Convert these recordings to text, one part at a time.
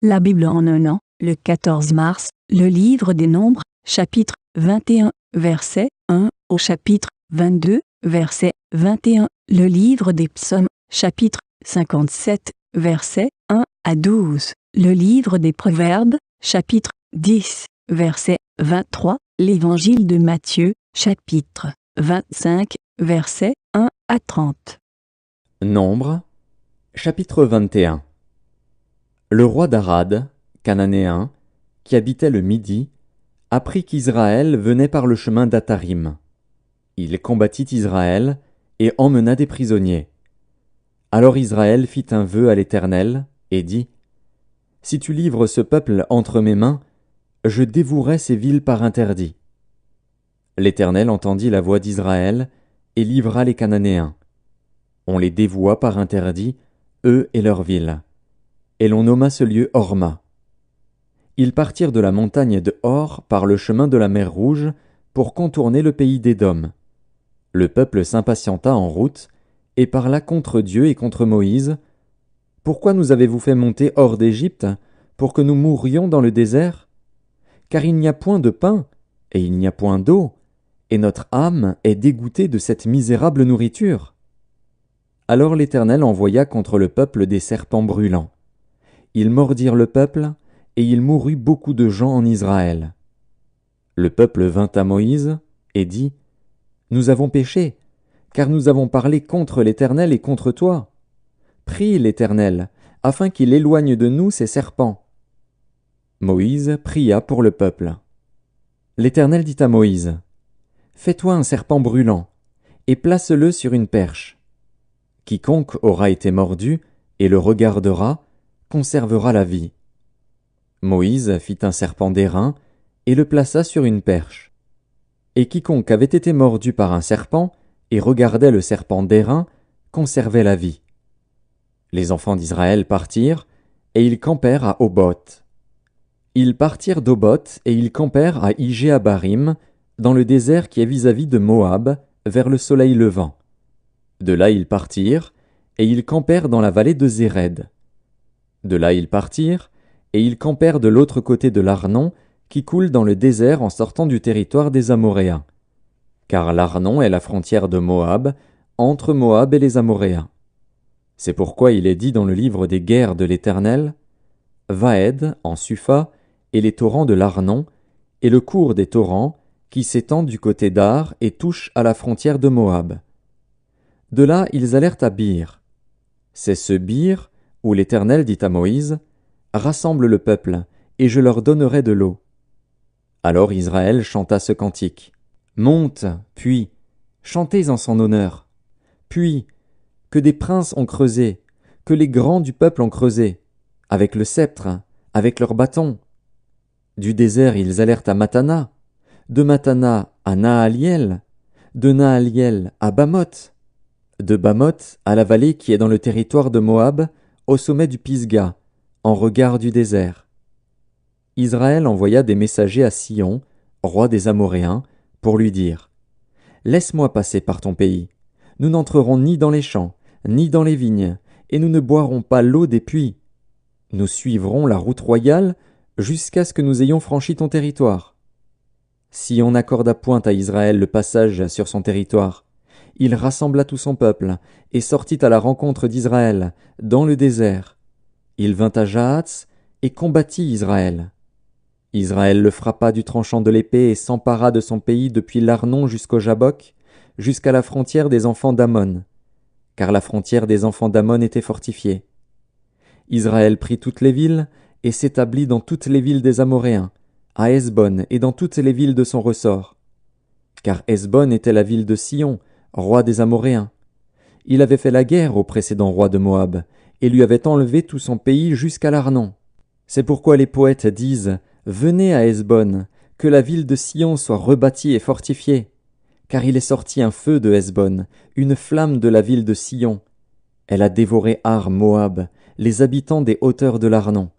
La Bible en un an, le 14 mars, le livre des Nombres, chapitre 21, verset 1 au chapitre 22, verset 21, le livre des Psaumes, chapitre 57, verset 1 à 12, le livre des Proverbes, chapitre 10, verset 23, l'évangile de Matthieu, chapitre 25, verset 1 à 30. Nombres, chapitre 21. Le roi d'Arad, cananéen, qui habitait le Midi, apprit qu'Israël venait par le chemin d'Atarim. Il combattit Israël et emmena des prisonniers. Alors Israël fit un vœu à l'Éternel et dit : Si tu livres ce peuple entre mes mains, je dévouerai ces villes par interdit. L'Éternel entendit la voix d'Israël et livra les Cananéens. On les dévoua par interdit, eux et leurs villes. Et l'on nomma ce lieu Horma. Ils partirent de la montagne de Hor par le chemin de la mer Rouge pour contourner le pays d'Édom. Le peuple s'impatienta en route et parla contre Dieu et contre Moïse. « Pourquoi nous avez-vous fait monter hors d'Égypte pour que nous mourions dans le désert ? Car il n'y a point de pain et il n'y a point d'eau, et notre âme est dégoûtée de cette misérable nourriture. » Alors l'Éternel envoya contre le peuple des serpents brûlants. Ils mordirent le peuple, et il mourut beaucoup de gens en Israël. Le peuple vint à Moïse et dit : Nous avons péché, car nous avons parlé contre l'Éternel et contre toi. Prie l'Éternel, afin qu'il éloigne de nous ces serpents. Moïse pria pour le peuple. L'Éternel dit à Moïse : Fais-toi un serpent brûlant, et place-le sur une perche. Quiconque aura été mordu et le regardera conservera la vie. Moïse fit un serpent d'airain et le plaça sur une perche. Et quiconque avait été mordu par un serpent et regardait le serpent d'airain conservait la vie. Les enfants d'Israël partirent et ils campèrent à Oboth. Ils partirent d'Oboth et ils campèrent à Ijé-Abarim, dans le désert qui est vis-à-vis de Moab, vers le soleil levant. De là ils partirent et ils campèrent dans la vallée de Zéred. De là ils partirent, et ils campèrent de l'autre côté de l'Arnon, qui coule dans le désert en sortant du territoire des Amoréens. Car l'Arnon est la frontière de Moab, entre Moab et les Amoréens. C'est pourquoi il est dit dans le livre des guerres de l'Éternel : Vaed, en Supha, et les torrents de l'Arnon, et le cours des torrents, qui s'étend du côté d'Ar et touche à la frontière de Moab. De là ils allèrent à Bir. C'est ce Bir où l'Éternel dit à Moïse : Rassemble le peuple, et je leur donnerai de l'eau. Alors Israël chanta ce cantique : Monte, puis, chantez en son honneur. Puis, que des princes ont creusé, que les grands du peuple ont creusé, avec le sceptre, avec leurs bâtons. Du désert ils allèrent à Matana, de Matana à Naaliel, de Naaliel à Bamoth, de Bamoth à la vallée qui est dans le territoire de Moab, au sommet du Pisga, en regard du désert. Israël envoya des messagers à Sion, roi des Amoréens, pour lui dire : Laisse-moi passer par ton pays. Nous n'entrerons ni dans les champs, ni dans les vignes, et nous ne boirons pas l'eau des puits. Nous suivrons la route royale jusqu'à ce que nous ayons franchi ton territoire. Si on n'accorda point à Israël le passage sur son territoire, il rassembla tout son peuple et sortit à la rencontre d'Israël dans le désert. Il vint à Jahatz et combattit Israël. Israël le frappa du tranchant de l'épée et s'empara de son pays depuis l'Arnon jusqu'au Jabbok, jusqu'à la frontière des enfants d'Ammon, car la frontière des enfants d'Ammon était fortifiée. Israël prit toutes les villes et s'établit dans toutes les villes des Amoréens, à Hesbon et dans toutes les villes de son ressort. Car Hesbon était la ville de Sion, roi des Amoréens. Il avait fait la guerre au précédent roi de Moab, et lui avait enlevé tout son pays jusqu'à l'Arnon. C'est pourquoi les poètes disent : Venez à Hesbon, que la ville de Sion soit rebâtie et fortifiée. Car il est sorti un feu de Hesbon, une flamme de la ville de Sion. Elle a dévoré Ar Moab, les habitants des hauteurs de l'Arnon.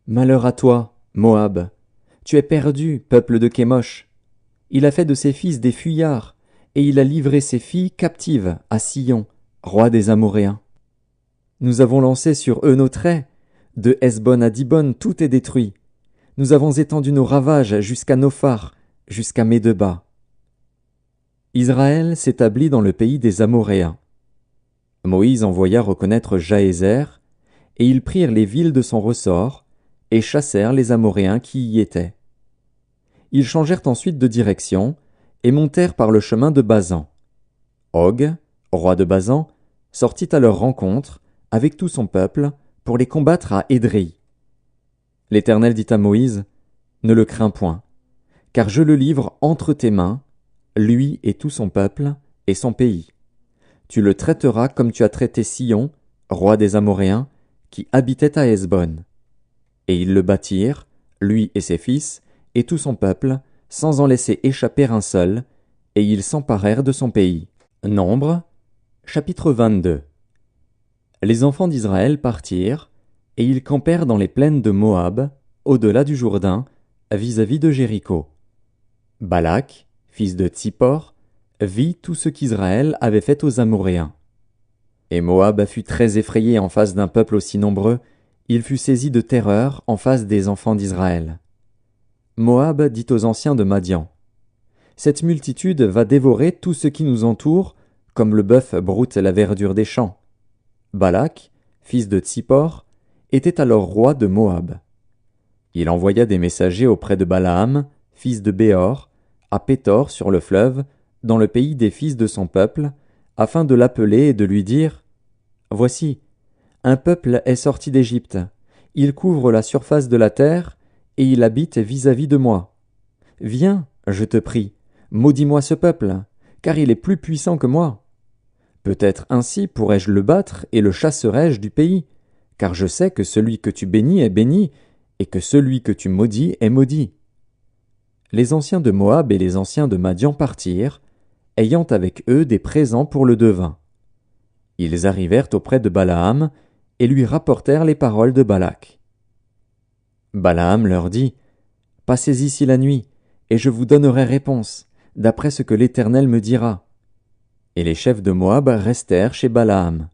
Malheur à toi, Moab. Tu es perdu, peuple de Kémosh. Il a fait de ses fils des fuyards, et il a livré ses filles captives à Sion, roi des Amoréens. Nous avons lancé sur eux nos traits, De Hesbon à Dibon, tout est détruit. Nous avons étendu nos ravages jusqu'à Nophar, jusqu'à Médeba. Israël s'établit dans le pays des Amoréens. Moïse envoya reconnaître Jaézer, et ils prirent les villes de son ressort, et chassèrent les Amoréens qui y étaient. Ils changèrent ensuite de direction, et montèrent par le chemin de Basan. Og, roi de Basan, sortit à leur rencontre, avec tout son peuple, pour les combattre à Édréi. L'Éternel dit à Moïse, « Ne le crains point, car je le livre entre tes mains, lui et tout son peuple, et son pays. Tu le traiteras comme tu as traité Sihon, roi des Amoréens, qui habitait à Hesbon. » Et ils le bâtirent, lui et ses fils, et tout son peuple, sans en laisser échapper un seul, et ils s'emparèrent de son pays. Nombre, chapitre 22. Les enfants d'Israël partirent, et ils campèrent dans les plaines de Moab, au-delà du Jourdain, vis-à-vis de Jéricho. Balak, fils de Tsippor, vit tout ce qu'Israël avait fait aux Amoréens. Et Moab fut très effrayé en face d'un peuple aussi nombreux, il fut saisi de terreur en face des enfants d'Israël. Moab dit aux anciens de Madian, « Cette multitude va dévorer tout ce qui nous entoure, comme le bœuf broute la verdure des champs. » Balak, fils de Tsippor, était alors roi de Moab. Il envoya des messagers auprès de Balaam, fils de Béor, à Pétor sur le fleuve, dans le pays des fils de son peuple, afin de l'appeler et de lui dire, « Voici, un peuple est sorti d'Égypte, il couvre la surface de la terre, et il habite vis-à-vis de moi. Viens, je te prie, maudis-moi ce peuple, car il est plus puissant que moi. Peut-être ainsi pourrais-je le battre et le chasserai-je du pays, car je sais que celui que tu bénis est béni, et que celui que tu maudis est maudit. » Les anciens de Moab et les anciens de Madian partirent, ayant avec eux des présents pour le devin. Ils arrivèrent auprès de Balaam, et lui rapportèrent les paroles de Balak. Balaam leur dit, « Passez ici la nuit, et je vous donnerai réponse, d'après ce que l'Éternel me dira. » Et les chefs de Moab restèrent chez Balaam.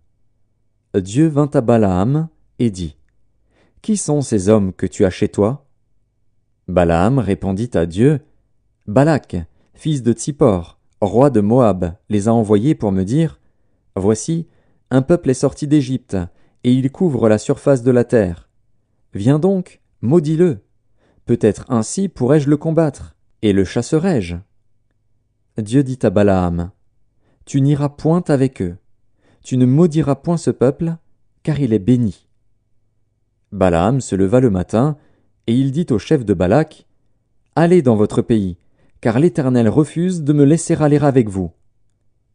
Dieu vint à Balaam et dit, « Qui sont ces hommes que tu as chez toi ?» Balaam répondit à Dieu, « Balak, fils de Tsippor, roi de Moab, les a envoyés pour me dire, « Voici, un peuple est sorti d'Égypte, et il couvre la surface de la terre. Viens donc, maudis-le. Peut-être ainsi pourrais-je le combattre, et le chasserai-je. » Dieu dit à Balaam, « Tu n'iras point avec eux. Tu ne maudiras point ce peuple, car il est béni. » Balaam se leva le matin, et il dit au chef de Balak, « Allez dans votre pays, car l'Éternel refuse de me laisser aller avec vous. »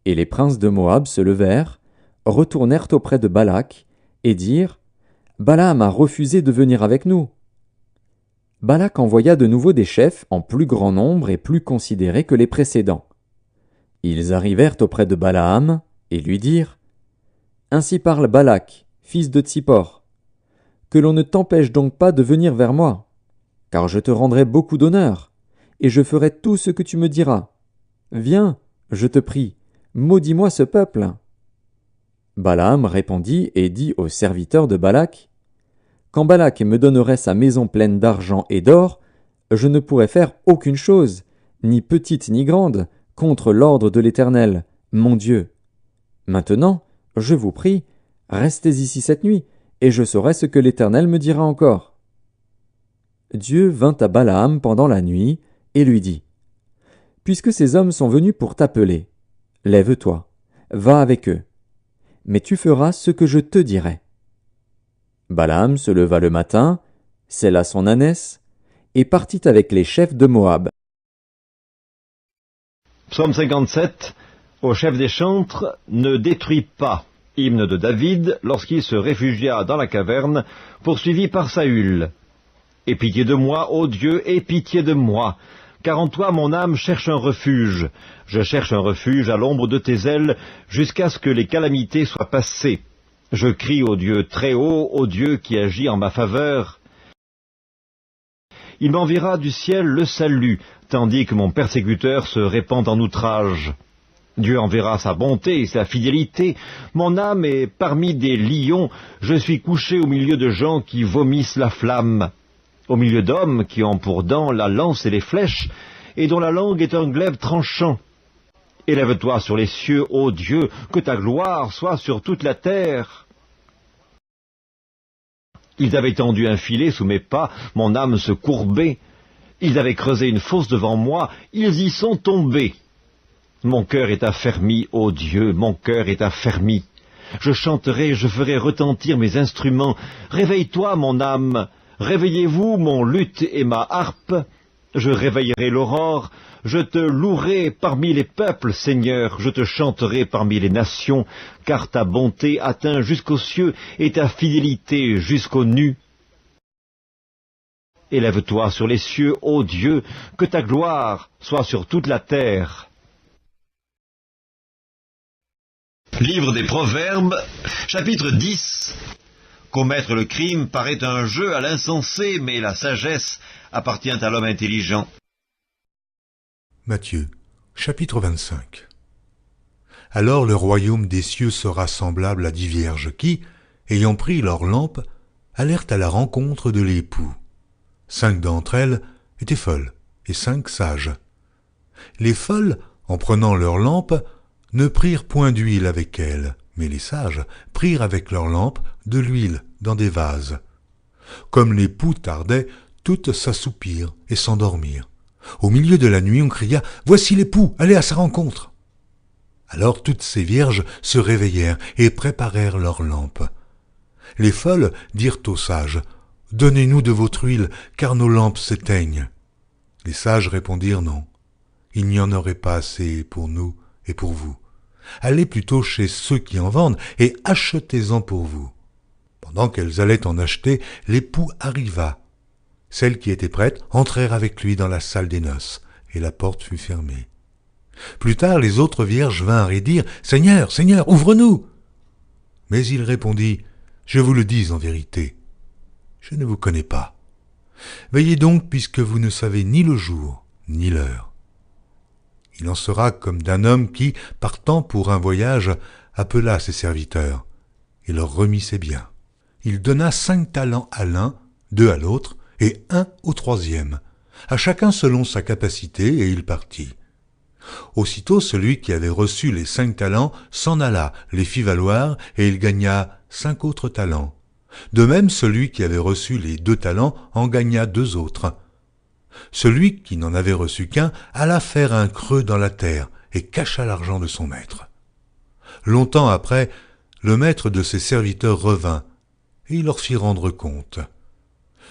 Et les princes de Moab se levèrent, retournèrent auprès de Balak, et dirent, « Balaam a refusé de venir avec nous. » Balak envoya de nouveau des chefs en plus grand nombre et plus considérés que les précédents. Ils arrivèrent auprès de Balaam, et lui dirent, « Ainsi parle Balak, fils de Tsippor. Que l'on ne t'empêche donc pas de venir vers moi, car je te rendrai beaucoup d'honneur, et je ferai tout ce que tu me diras. Viens, je te prie, maudis-moi ce peuple. » Balaam répondit et dit aux serviteurs de Balak, « Quand Balak me donnerait sa maison pleine d'argent et d'or, je ne pourrais faire aucune chose, ni petite ni grande, contre l'ordre de l'Éternel, mon Dieu. Maintenant, je vous prie, restez ici cette nuit, et je saurai ce que l'Éternel me dira encore. » Dieu vint à Balaam pendant la nuit, et lui dit, « Puisque ces hommes sont venus pour t'appeler, lève-toi, va avec eux, mais tu feras ce que je te dirai. » Balaam se leva le matin, sella son ânesse, et partit avec les chefs de Moab. Psaume 57. Au chef des chantres, ne détruis pas. Hymne de David, lorsqu'il se réfugia dans la caverne, poursuivi par Saül. Aie pitié de moi, ô Dieu, aie pitié de moi, car en toi mon âme cherche un refuge. Je cherche un refuge à l'ombre de tes ailes, jusqu'à ce que les calamités soient passées. Je crie au Dieu très haut, au Dieu qui agit en ma faveur. Il m'enverra du ciel le salut, tandis que mon persécuteur se répand en outrage. Dieu enverra sa bonté et sa fidélité. Mon âme est parmi des lions. Je suis couché au milieu de gens qui vomissent la flamme, au milieu d'hommes qui ont pour dents la lance et les flèches, et dont la langue est un glaive tranchant. Élève-toi sur les cieux, ô Dieu, que ta gloire soit sur toute la terre. Ils avaient tendu un filet sous mes pas, mon âme se courbait. Ils avaient creusé une fosse devant moi, ils y sont tombés. Mon cœur est affermi, ô Dieu, mon cœur est affermi. Je chanterai, je ferai retentir mes instruments. Réveille-toi, mon âme, réveillez-vous, mon luth et ma harpe. Je réveillerai l'aurore, je te louerai parmi les peuples, Seigneur, je te chanterai parmi les nations, car ta bonté atteint jusqu'aux cieux et ta fidélité jusqu'aux nues. Élève-toi sur les cieux, ô Dieu, que ta gloire soit sur toute la terre. Livre des Proverbes, chapitre 10. Commettre le crime paraît un jeu à l'insensé, mais la sagesse appartient à l'homme intelligent. Matthieu, chapitre 25. Alors le royaume des cieux sera semblable à 10 vierges qui, ayant pris leurs lampes, allèrent à la rencontre de l'époux. 5 d'entre elles étaient folles et 5 sages. Les folles, en prenant leurs lampes, ne prirent point d'huile avec elles, mais les sages prirent avec leurs lampes de l'huile dans des vases. Comme l'époux tardait, toutes s'assoupirent et s'endormirent. Au milieu de la nuit, on cria « Voici l'époux, allez à sa rencontre !» Alors toutes ces vierges se réveillèrent et préparèrent leurs lampes. Les folles dirent aux sages « Donnez-nous de votre huile, car nos lampes s'éteignent. » Les sages répondirent « Non, il n'y en aurait pas assez pour nous et pour vous. Allez plutôt chez ceux qui en vendent et achetez-en pour vous. » Pendant qu'elles allaient en acheter, l'époux arriva. Celles qui étaient prêtes entrèrent avec lui dans la salle des noces, et la porte fut fermée. Plus tard, les autres vierges vinrent et dirent « Seigneur, Seigneur, ouvre-nous !» Mais il répondit « Je vous le dis en vérité, je ne vous connais pas. Veillez donc, puisque vous ne savez ni le jour, ni l'heure. » Il en sera comme d'un homme qui, partant pour un voyage, appela ses serviteurs et leur remit ses biens. Il donna 5 talents à l'un, 2 à l'autre, et 1 au troisième, à chacun selon sa capacité, et il partit. Aussitôt celui qui avait reçu les 5 talents s'en alla, les fit valoir, et il gagna 5 autres talents. De même celui qui avait reçu les 2 talents en gagna 2 autres. Celui qui n'en avait reçu qu'un alla faire un creux dans la terre et cacha l'argent de son maître. Longtemps après, le maître de ses serviteurs revint, et il leur fit rendre compte.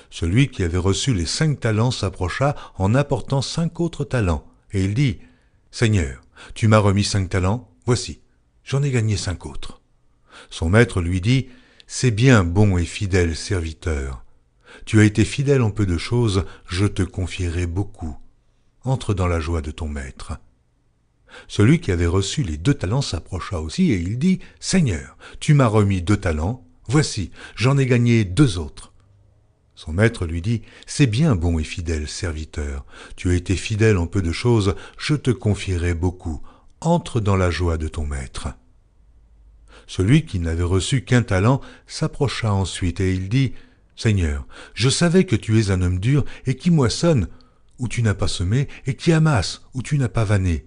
Celui qui avait reçu les 5 talents s'approcha en apportant 5 autres talents, et il dit « Seigneur, tu m'as remis 5 talents, voici, j'en ai gagné 5 autres. » Son maître lui dit « C'est bien, bon et fidèle serviteur. Tu as été fidèle en peu de choses, je te confierai beaucoup. Entre dans la joie de ton maître. » Celui qui avait reçu les 2 talents s'approcha aussi, et il dit « Seigneur, tu m'as remis 2 talents, voici, j'en ai gagné 2 autres. » Son maître lui dit « C'est bien, bon et fidèle serviteur. Tu as été fidèle en peu de choses, je te confierai beaucoup. Entre dans la joie de ton maître. » Celui qui n'avait reçu qu'un talent s'approcha ensuite, et il dit « Seigneur, je savais que tu es un homme dur et qui moissonne où tu n'as pas semé et qui amasse où tu n'as pas vanné.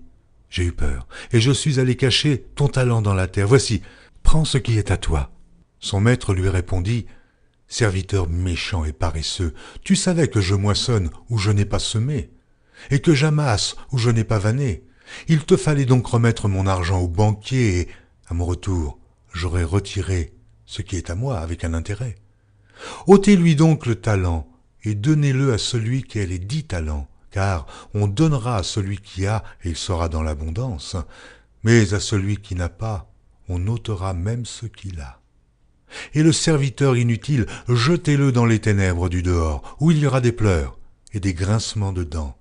J'ai eu peur, et je suis allé cacher ton talent dans la terre. Voici, prends ce qui est à toi. » Son maître lui répondit « Serviteur méchant et paresseux, tu savais que je moissonne où je n'ai pas semé, et que j'amasse où je n'ai pas vanné. Il te fallait donc remettre mon argent au banquier, et, à mon retour, j'aurais retiré ce qui est à moi avec un intérêt. Ôtez-lui donc le talent, et donnez-le à celui qui a les 10 talents, car on donnera à celui qui a, et il sera dans l'abondance, mais à celui qui n'a pas, on ôtera même ce qu'il a. Et le serviteur inutile, jetez-le dans les ténèbres du dehors, où il y aura des pleurs et des grincements de dents.